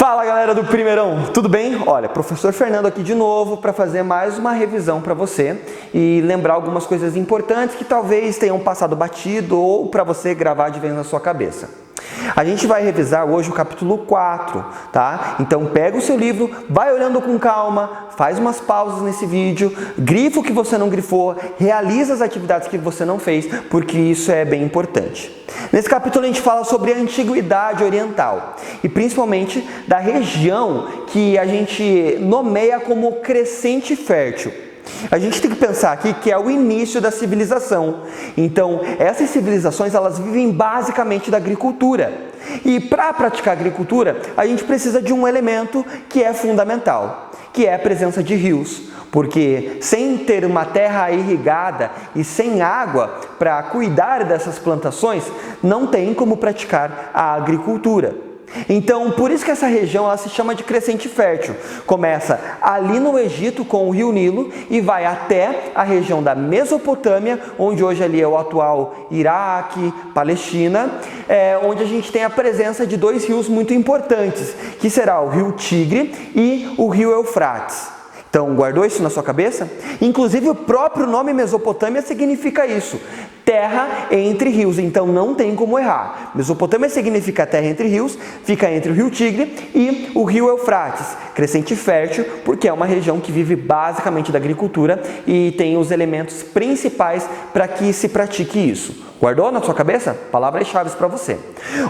Fala galera do Primeirão, tudo bem? Olha, professor Fernando aqui de novo para fazer mais uma revisão para você e lembrar algumas coisas importantes que talvez tenham passado batido ou para você gravar de vez na sua cabeça. A gente vai revisar hoje o capítulo 4, tá? Então pega o seu livro, vai olhando com calma, faz umas pausas nesse vídeo, grifa o que você não grifou, realiza as atividades que você não fez, porque isso é bem importante. Nesse capítulo a gente fala sobre a Antiguidade Oriental e principalmente da região que a gente nomeia como Crescente Fértil. A gente tem que pensar aqui que é o início da civilização. Então, essas civilizações, elas vivem basicamente da agricultura. E para praticar agricultura, a gente precisa de um elemento que é fundamental, que é a presença de rios. Porque sem ter uma terra irrigada e sem água para cuidar dessas plantações, não tem como praticar a agricultura. Então, por isso que essa região ela se chama de Crescente Fértil. Começa ali no Egito com o rio Nilo e vai até a região da Mesopotâmia, onde hoje ali é o atual Iraque, Palestina, onde a gente tem a presença de dois rios muito importantes, que será o rio Tigre e o rio Eufrates. Então, guardou isso na sua cabeça? Inclusive, o próprio nome Mesopotâmia significa isso, terra entre rios, então não tem como errar. Mesopotâmia significa terra entre rios, fica entre o rio Tigre e o rio Eufrates, crescente fértil, porque é uma região que vive basicamente da agricultura e tem os elementos principais para que se pratique isso. Guardou na sua cabeça? Palavras-chave para você.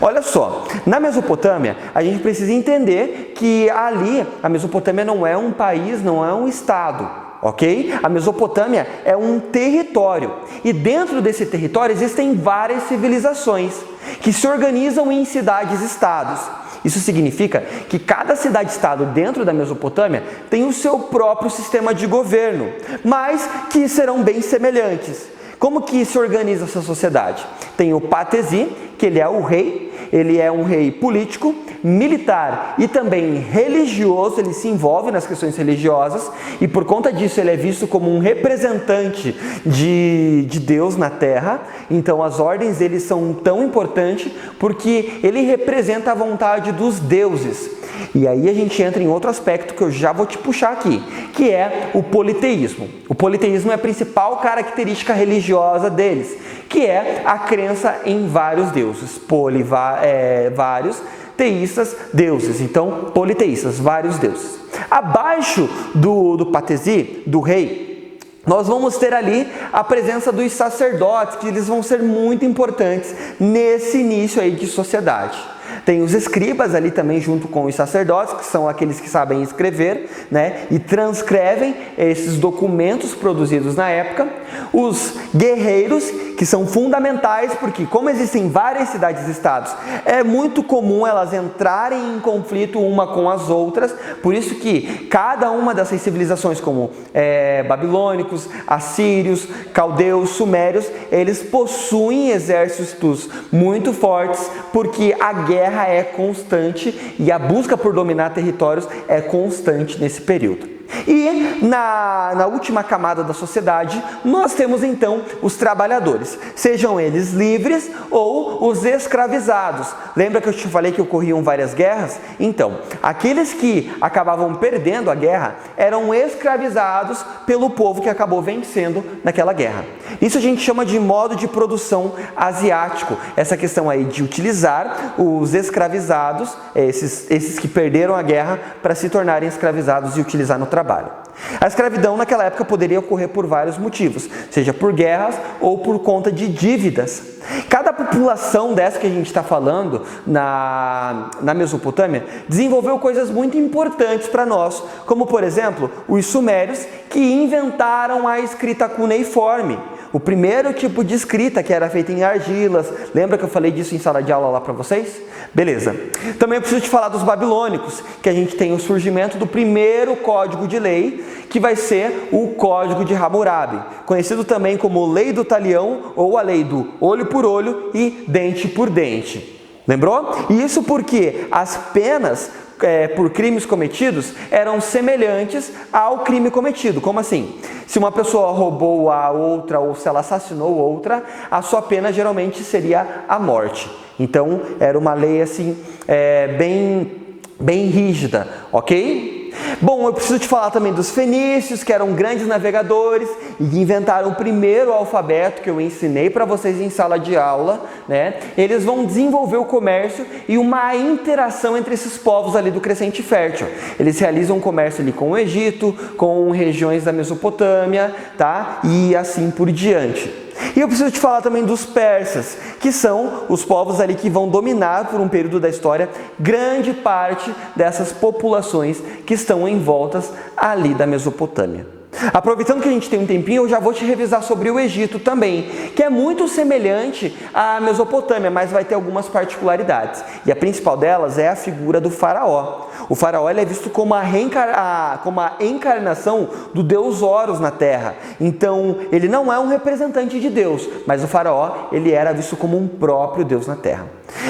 Olha só, na Mesopotâmia, a gente precisa entender que ali, a Mesopotâmia não é um país, não é um estado, ok? A Mesopotâmia é um território e dentro desse território existem várias civilizações que se organizam em cidades-estados. Isso significa que cada cidade-estado dentro da Mesopotâmia tem o seu próprio sistema de governo, mas que serão bem semelhantes. Como que se organiza essa sociedade? Tem o Patesi, que ele é o rei, ele é um rei político, militar e também religioso, ele se envolve nas questões religiosas e por conta disso ele é visto como um representante de Deus na Terra. Então as ordens dele são tão importantes porque ele representa a vontade dos deuses. E aí a gente entra em outro aspecto que eu já vou te puxar aqui, que é o politeísmo. O politeísmo é a principal característica religiosa deles, que é a crença em vários deuses, vários teístas, deuses, então politeístas, vários deuses. Abaixo do Patesi, do rei, nós vamos ter ali a presença dos sacerdotes, que eles vão ser muito importantes nesse início aí de sociedade. Tem os escribas ali também junto com os sacerdotes, que são aqueles que sabem escrever, né, e transcrevem esses documentos produzidos na época. Os guerreiros, que são fundamentais, porque como existem várias cidades-estados, é muito comum elas entrarem em conflito uma com as outras, por isso que cada uma dessas civilizações, como babilônicos, assírios, caldeus, sumérios, eles possuem exércitos muito fortes, porque a guerra é constante e a busca por dominar territórios é constante nesse período. E na última camada da sociedade, nós temos então os trabalhadores, sejam eles livres ou os escravizados. Lembra que eu te falei que ocorriam várias guerras? Então, aqueles que acabavam perdendo a guerra eram escravizados pelo povo que acabou vencendo naquela guerra. Isso a gente chama de modo de produção asiático, essa questão aí de utilizar os escravizados, esses que perderam a guerra, para se tornarem escravizados e utilizar no trabalho. A escravidão naquela época poderia ocorrer por vários motivos, seja por guerras ou por conta de dívidas. Cada população dessa que a gente está falando na Mesopotâmia desenvolveu coisas muito importantes para nós, como por exemplo os sumérios, que inventaram a escrita cuneiforme. O primeiro tipo de escrita, que era feita em argilas. Lembra que eu falei disso em sala de aula lá para vocês? Beleza. Também eu preciso te falar dos babilônicos, que a gente tem o surgimento do primeiro código de lei, que vai ser o Código de Hammurabi, conhecido também como Lei do Talião ou a Lei do Olho por Olho e Dente por Dente. Lembrou? Isso porque as penas por crimes cometidos eram semelhantes ao crime cometido. Como assim? Se uma pessoa roubou a outra ou se ela assassinou outra, a sua pena geralmente seria a morte. Então, era uma lei assim, bem bem rígida, ok? Bom, eu preciso te falar também dos fenícios, que eram grandes navegadores e que inventaram o primeiro alfabeto que eu ensinei para vocês em sala de aula, né? Eles vão desenvolver o comércio e uma interação entre esses povos ali do Crescente Fértil. Eles realizam comércio ali com o Egito, com regiões da Mesopotâmia, tá? E assim por diante. E eu preciso te falar também dos persas, que são os povos ali que vão dominar por um período da história grande parte dessas populações que estão em voltas ali da Mesopotâmia. Aproveitando que a gente tem um tempinho, eu já vou te revisar sobre o Egito também, que é muito semelhante à Mesopotâmia, mas vai ter algumas particularidades. E a principal delas é a figura do faraó. O faraó ele é visto como a encarnação do deus Horus na Terra. Então, ele não é um representante de Deus, mas o faraó ele era visto como um próprio deus na Terra.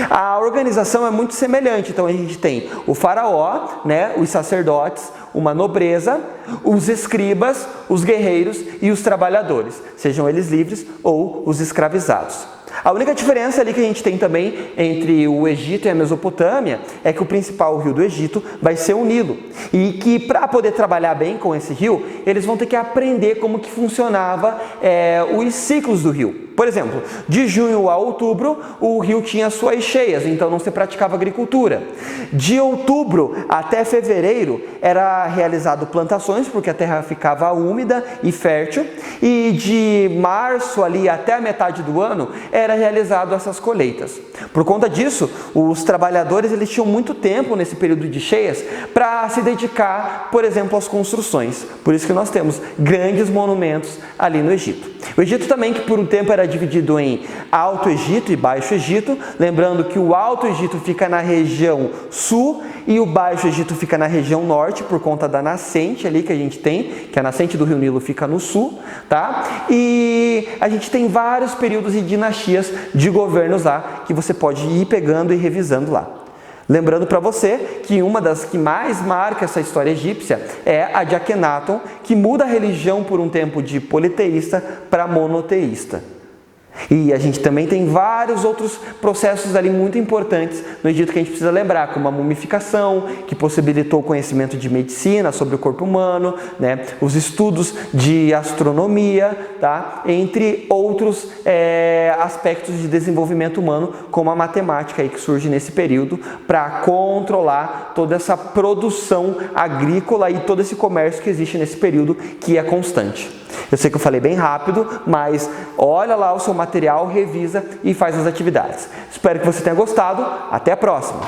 A organização é muito semelhante, então a gente tem o faraó, né, os sacerdotes, uma nobreza, os escribas, os guerreiros e os trabalhadores, sejam eles livres ou os escravizados. A única diferença ali que a gente tem também entre o Egito e a Mesopotâmia é que o principal rio do Egito vai ser o Nilo. E que para poder trabalhar bem com esse rio, eles vão ter que aprender como que funcionava os ciclos do rio. Por exemplo, de junho a outubro, o rio tinha suas cheias, então não se praticava agricultura. De outubro até fevereiro, era realizado plantações, porque a terra ficava úmida e fértil. E de março ali até a metade do ano, era realizado essas colheitas. Por conta disso, os trabalhadores eles tinham muito tempo nesse período de cheias para se dedicar, por exemplo, às construções. Por isso que nós temos grandes monumentos ali no Egito. O Egito também, que por um tempo era dividido em Alto Egito e Baixo Egito, lembrando que o Alto Egito fica na região sul e o Baixo Egito fica na região norte, por conta da nascente ali que a gente tem, que a nascente do Rio Nilo fica no sul, tá? E a gente tem vários períodos e dinastias de governos lá, que você pode ir pegando e revisando lá. Lembrando para você que uma das que mais marca essa história egípcia é a de Akhenaton, que muda a religião por um tempo de politeísta para monoteísta. E a gente também tem vários outros processos ali muito importantes no Egito que a gente precisa lembrar, como a mumificação, que possibilitou o conhecimento de medicina sobre o corpo humano, né? Os estudos de astronomia, tá? Entre outros aspectos de desenvolvimento humano, como a matemática aí que surge nesse período para controlar toda essa produção agrícola e todo esse comércio que existe nesse período, que é constante. Eu sei que eu falei bem rápido, mas olha lá o seu material, revisa e faz as atividades. Espero que você tenha gostado. Até a próxima!